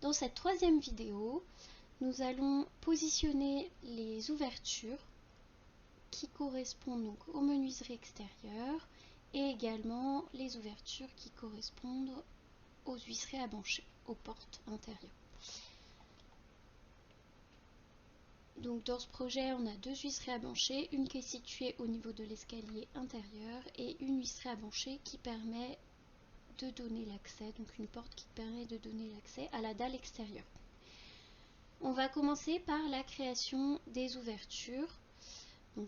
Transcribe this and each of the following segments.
Dans cette troisième vidéo, nous allons positionner les ouvertures qui correspondent donc aux menuiseries extérieures et également les ouvertures qui correspondent aux huisseries à bancher, aux portes intérieures. Donc dans ce projet, on a deux huisseries à bancher, une qui est située au niveau de l'escalier intérieur et une huisserie à bancher qui permet de donner l'accès, donc une porte qui permet de donner l'accès à la dalle extérieure. On va commencer par la création des ouvertures. Donc,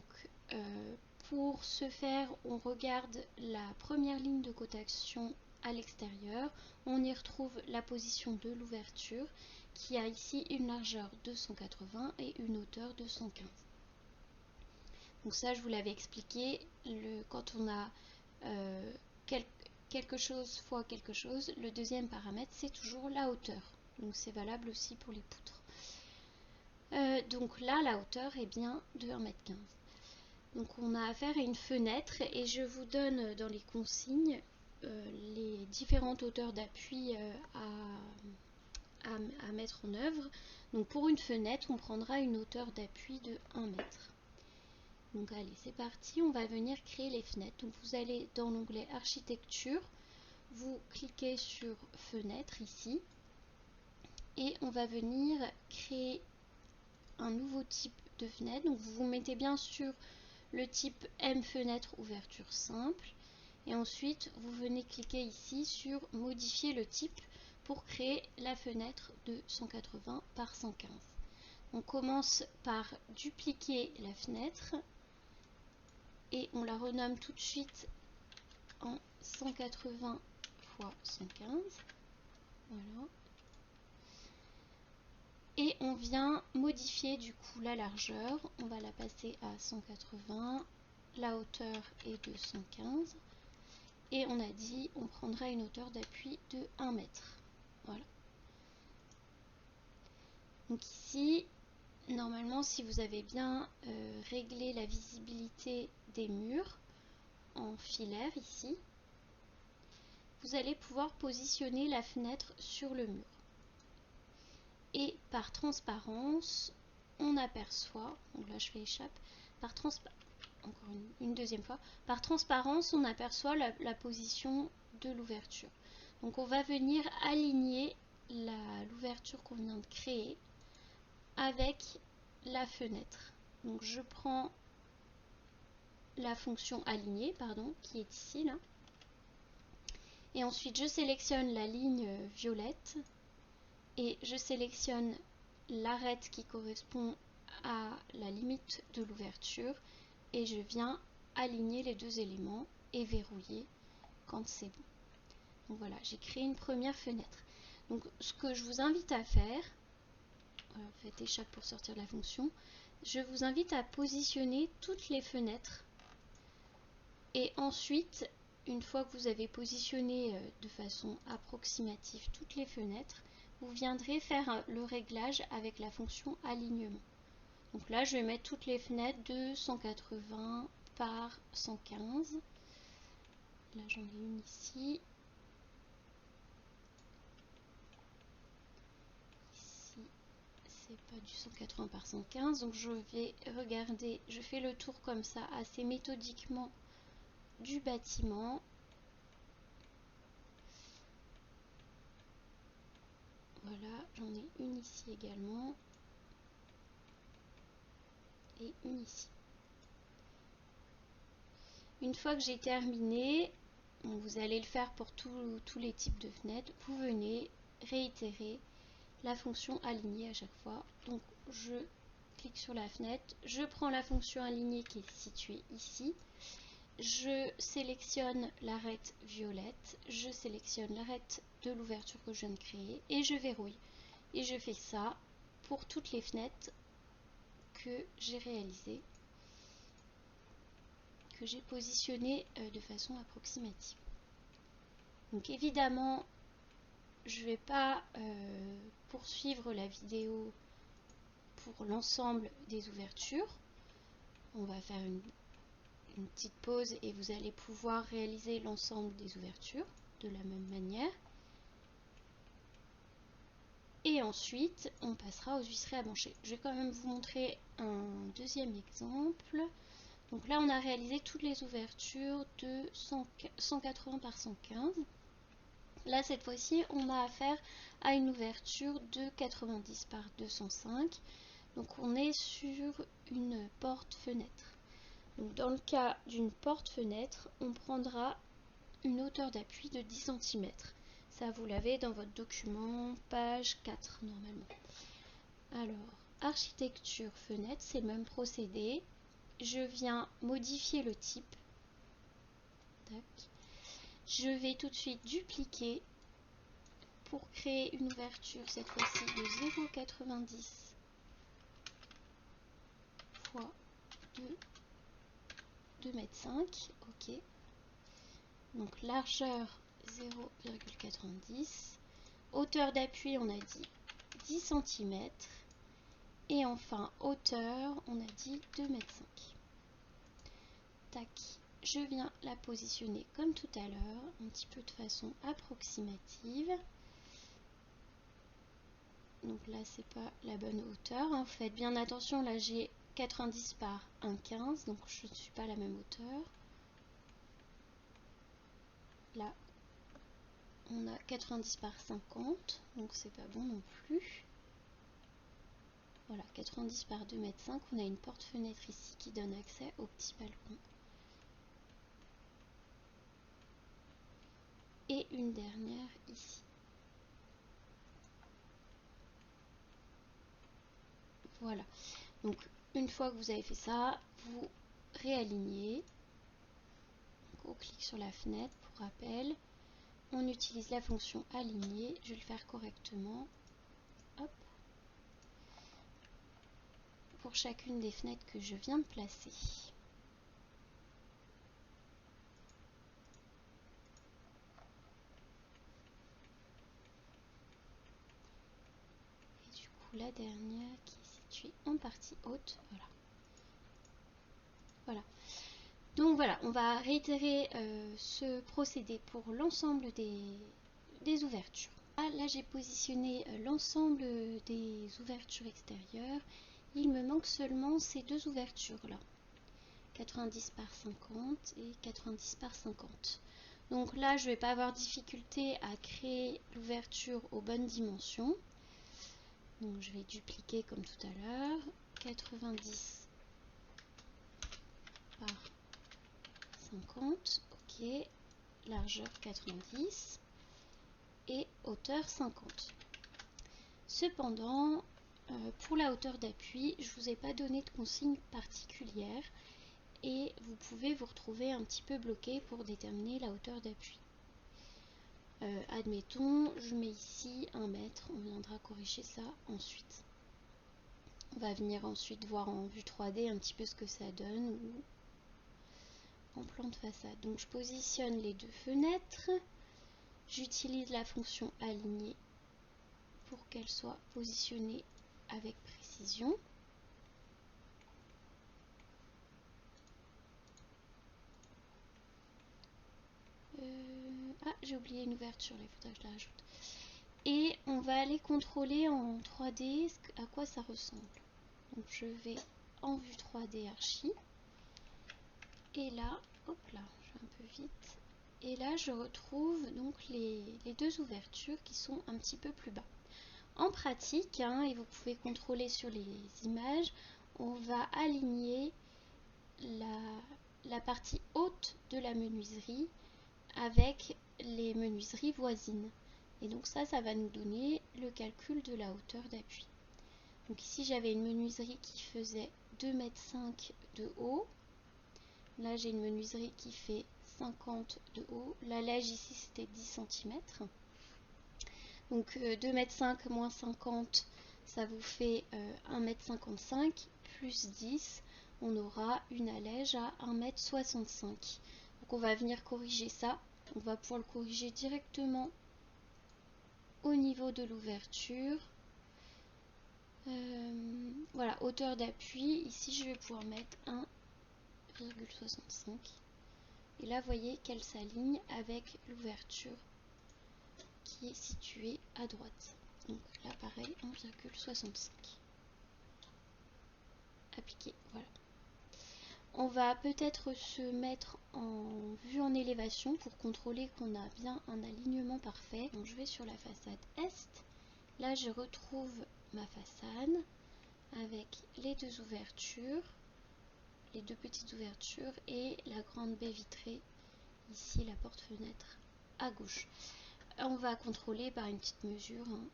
pour ce faire, on regarde la première ligne de cotation à l'extérieur. On y retrouve la position de l'ouverture qui a ici une largeur de 180 et une hauteur de 115. Donc ça, je vous l'avais expliqué, quand on a quelque chose fois quelque chose, le deuxième paramètre, c'est toujours la hauteur. Donc c'est valable aussi pour les poutres. Donc là, la hauteur est bien de 1,15 m. Donc on a affaire à une fenêtre et je vous donne dans les consignes les différentes hauteurs d'appui à mettre en œuvre. Donc pour une fenêtre, on prendra une hauteur d'appui de 1 m. Donc allez, c'est parti, on va venir créer les fenêtres. Donc vous allez dans l'onglet architecture, vous cliquez sur fenêtre ici et on va venir créer un nouveau type de fenêtre. Donc vous mettez bien sûr le type M fenêtre ouverture simple et ensuite vous venez cliquer ici sur modifier le type pour créer la fenêtre de 180 par 115. On commence par dupliquer la fenêtre et on la renomme tout de suite en 180 x 115. Voilà. Et on vient modifier du coup la largeur, on va la passer à 180, la hauteur est de 115 et on a dit on prendra une hauteur d'appui de 1 m. Voilà. Donc ici, normalement si vous avez bien réglé la visibilité des murs en filaire ici, vous allez pouvoir positionner la fenêtre sur le mur. Et par transparence, on aperçoit, donc là je fais échappe, encore une deuxième fois, par transparence on aperçoit la position de l'ouverture. Donc on va venir aligner l'ouverture qu'on vient de créer avec la fenêtre. Donc je prends la fonction aligner, qui est ici là, et ensuite je sélectionne la ligne violette et je sélectionne l'arête qui correspond à la limite de l'ouverture et je viens aligner les deux éléments et verrouiller quand c'est bon. Donc voilà, j'ai créé une première fenêtre. Donc ce que je vous invite à faire, faites échappe pour sortir de la fonction, je vous invite à positionner toutes les fenêtres et ensuite, une fois que vous avez positionné de façon approximative toutes les fenêtres, vous viendrez faire le réglage avec la fonction alignement. Donc là, je vais mettre toutes les fenêtres de 180 par 115. Là, j'en ai une ici. Ici, c'est pas du 180 par 115. Donc je vais regarder, je fais le tour comme ça, assez méthodiquement du bâtiment. Voilà, j'en ai une ici également. Et une ici. Une fois que j'ai terminé, vous allez le faire pour tous les types de fenêtres, vous venez réitérer la fonction aligner à chaque fois. Donc je clique sur la fenêtre, je prends la fonction aligner qui est située ici, je sélectionne l'arête violette, je sélectionne l'arête de l'ouverture que je viens de créer et je verrouille. Et je fais ça pour toutes les fenêtres que j'ai réalisées, que j'ai positionnées de façon approximative. Donc évidemment, je ne vais pas poursuivre la vidéo pour l'ensemble des ouvertures. On va faire une petite pause et vous allez pouvoir réaliser l'ensemble des ouvertures de la même manière. Et ensuite, on passera aux huisseries à brancher. Je vais quand même vous montrer un deuxième exemple. Donc là, on a réalisé toutes les ouvertures de 180 par 115. Là, cette fois-ci, on a affaire à une ouverture de 90 par 205. Donc on est sur une porte-fenêtre. Donc dans le cas d'une porte-fenêtre, on prendra une hauteur d'appui de 10 cm. Ça, vous l'avez dans votre document, page 4 normalement. Alors, architecture fenêtre, c'est le même procédé. Je viens modifier le type. Tac. Je vais tout de suite dupliquer pour créer une ouverture, cette fois-ci de 0,90 fois 2,5 m. Ok. Donc largeur 0,90. Hauteur d'appui, on a dit 10 cm. Et enfin, hauteur, on a dit 2,5 m. Tac. Je viens la positionner comme tout à l'heure, un petit peu de façon approximative. Donc là, c'est pas la bonne hauteur. Hein. Faites bien attention, là j'ai 90 par 1,15, donc je ne suis pas à la même hauteur. Là, on a 90 par 50, donc c'est pas bon non plus. Voilà, 90 par 2,5 m, on a une porte-fenêtre ici qui donne accès au petit balcon. Et une dernière ici. Voilà, donc une fois que vous avez fait ça, vous réalignez. Donc, on clique sur la fenêtre pour rappel. On utilise la fonction aligner. Je vais le faire correctement. Hop. Pour chacune des fenêtres que je viens de placer. Et du coup, la dernière qui est située en partie haute. Voilà. Voilà. Donc voilà, on va réitérer ce procédé pour l'ensemble des ouvertures. Là, j'ai positionné l'ensemble des ouvertures extérieures. Il me manque seulement ces deux ouvertures-là. 90 par 50 et 90 par 50. Donc là, je ne vais pas avoir difficulté à créer l'ouverture aux bonnes dimensions. Donc je vais dupliquer comme tout à l'heure. 90 par 50, ok, largeur 90 et hauteur 50. Cependant, pour la hauteur d'appui, je ne vous ai pas donné de consigne particulière et vous pouvez vous retrouver un petit peu bloqué pour déterminer la hauteur d'appui. Admettons, je mets ici 1 mètre, on viendra corriger ça ensuite. On va venir ensuite voir en vue 3D un petit peu ce que ça donne ou en plan de façade. Donc je positionne les deux fenêtres, j'utilise la fonction aligner pour qu'elles soient positionnées avec précision. Ah, j'ai oublié une ouverture, il faudrait que je la rajoute. Et on va aller contrôler en 3D à quoi ça ressemble. Donc je vais en vue 3D archi. Et là, hop là, je vais un peu vite. Et là, je retrouve donc les deux ouvertures qui sont un petit peu plus bas. En pratique, hein, et vous pouvez contrôler sur les images, on va aligner la partie haute de la menuiserie avec les menuiseries voisines. Et donc ça va nous donner le calcul de la hauteur d'appui. Donc ici, j'avais une menuiserie qui faisait 2,5 m de haut. Là, j'ai une menuiserie qui fait 50 de haut. La lège ici, c'était 10 cm. Donc 2,5 m moins 50, ça vous fait 1,55 m plus 10. On aura une allège à 1,65 m. Donc on va venir corriger ça. On va pouvoir le corriger directement au niveau de l'ouverture. Voilà, hauteur d'appui. Ici, je vais pouvoir mettre 1,65. Et là, vous voyez qu'elle s'aligne avec l'ouverture qui est située à droite. Donc là pareil 1,65. Appliquer, voilà. On va peut-être se mettre en vue en élévation pour contrôler qu'on a bien un alignement parfait. Donc je vais sur la façade est. Là je retrouve ma façade avec les deux ouvertures, les deux petites ouvertures et la grande baie vitrée, ici la porte-fenêtre à gauche. On va contrôler par une petite mesure, hein.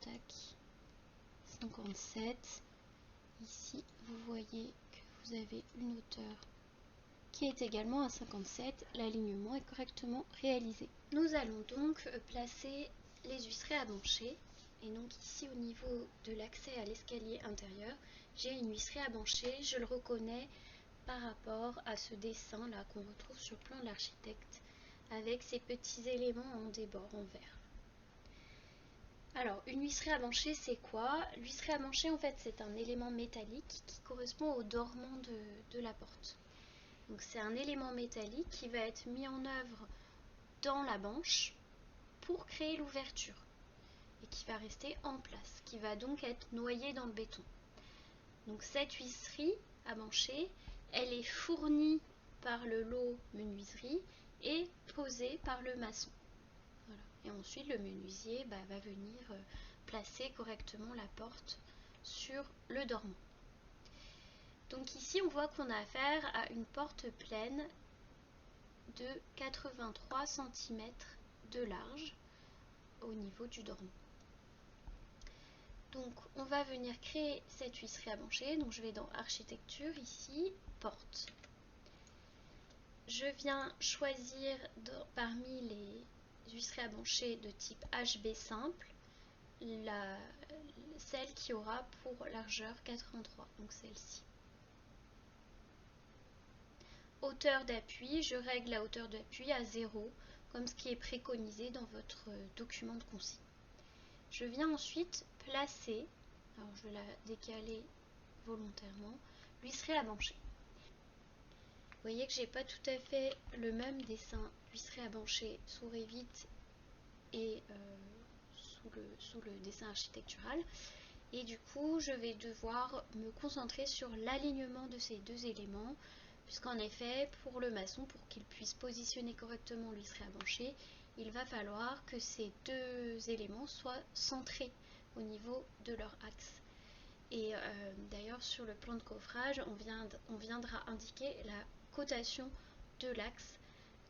Tac, 57. Ici vous voyez que vous avez une hauteur qui est également à 57, l'alignement est correctement réalisé. Nous allons donc placer les huisseries à bancher. Et donc ici au niveau de l'accès à l'escalier intérieur, j'ai une huisserie à bancher, je le reconnais par rapport à ce dessin là qu'on retrouve sur le plan de l'architecte, avec ces petits éléments en débord en vert. Alors, une huisserie à bancher, c'est quoi? L'huisserie à bancher, en fait, c'est un élément métallique qui correspond au dormant de la porte. Donc, c'est un élément métallique qui va être mis en œuvre dans la banche pour créer l'ouverture et qui va rester en place, qui va donc être noyé dans le béton. Donc, cette huisserie à bancher, elle est fournie par le lot menuiserie et posée par le maçon. Voilà. Et ensuite, le menuisier va venir placer correctement la porte sur le dormant. Donc ici, on voit qu'on a affaire à une porte pleine de 83 cm de large au niveau du dormant. Donc, on va venir créer cette huisserie à bancher. Donc, je vais dans Architecture, ici, Porte. Je viens choisir parmi les huisseries à bancher de type HB simple, celle qui aura pour largeur 83, donc celle-ci. Hauteur d'appui, je règle la hauteur d'appui à 0, comme ce qui est préconisé dans votre document de consigne. Je viens ensuite placer, alors je vais la décaler volontairement, l'huisserie à bancher. Vous voyez que j'ai pas tout à fait le même dessin d'huisserie à bancher sous Revit et sous le dessin architectural. Et du coup, je vais devoir me concentrer sur l'alignement de ces deux éléments, puisqu'en effet, pour le maçon, pour qu'il puisse positionner correctement l'huisserie à bancher, il va falloir que ces deux éléments soient centrés au niveau de leur axe. Et d'ailleurs, sur le plan de coffrage, on viendra indiquer la cotation de l'axe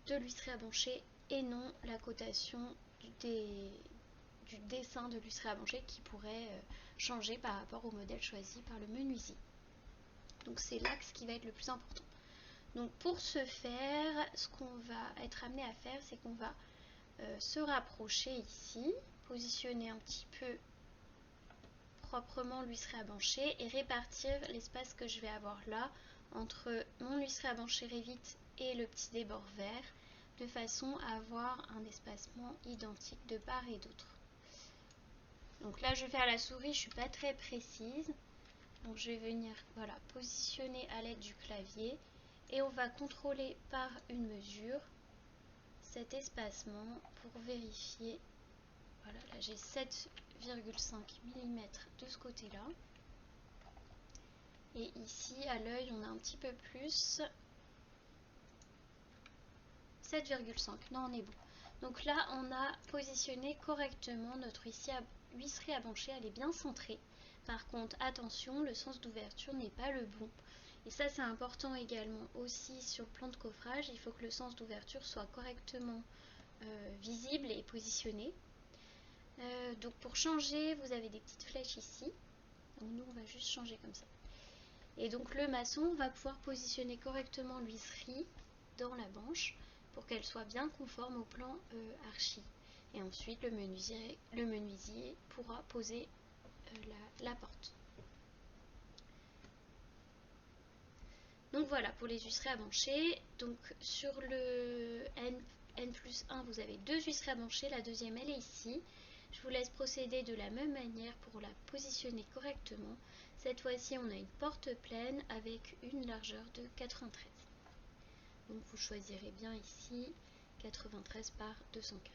de l'huisserie à bancher et non la cotation du dessin de l'huisserie à bancher qui pourrait changer par rapport au modèle choisi par le menuisier. Donc c'est l'axe qui va être le plus important. Donc pour ce faire, ce qu'on va être amené à faire, c'est qu'on va se rapprocher ici, positionner un petit peu proprement l'huisserie à bancher et répartir l'espace que je vais avoir là entre mon huisserie à bancher Revit et le petit débord vert, de façon à avoir un espacement identique de part et d'autre. Donc là je vais faire la souris, je ne suis pas très précise, donc je vais venir positionner à l'aide du clavier et on va contrôler par une mesure cet espacement pour vérifier. Voilà, là j'ai 7,5 mm de ce côté là et ici à l'œil on a un petit peu plus, 7,5, non on est bon. Donc là on a positionné correctement notre huisserie à bancher, elle est bien centrée. Par contre attention, le sens d'ouverture n'est pas le bon. Et ça c'est important également aussi sur le plan de coffrage, il faut que le sens d'ouverture soit correctement visible et positionné. Donc pour changer, vous avez des petites flèches ici. Donc nous on va juste changer comme ça. Et donc le maçon va pouvoir positionner correctement l'huisserie dans la banche pour qu'elle soit bien conforme au plan archi. Et ensuite le menuisier pourra poser la porte. Donc voilà pour les huisseries à bancher. Donc sur le N+1 vous avez deux huisseries à bancher, la deuxième elle est ici. Je vous laisse procéder de la même manière pour la positionner correctement. Cette fois-ci on a une porte pleine avec une largeur de 93. Donc vous choisirez bien ici 93 par 204.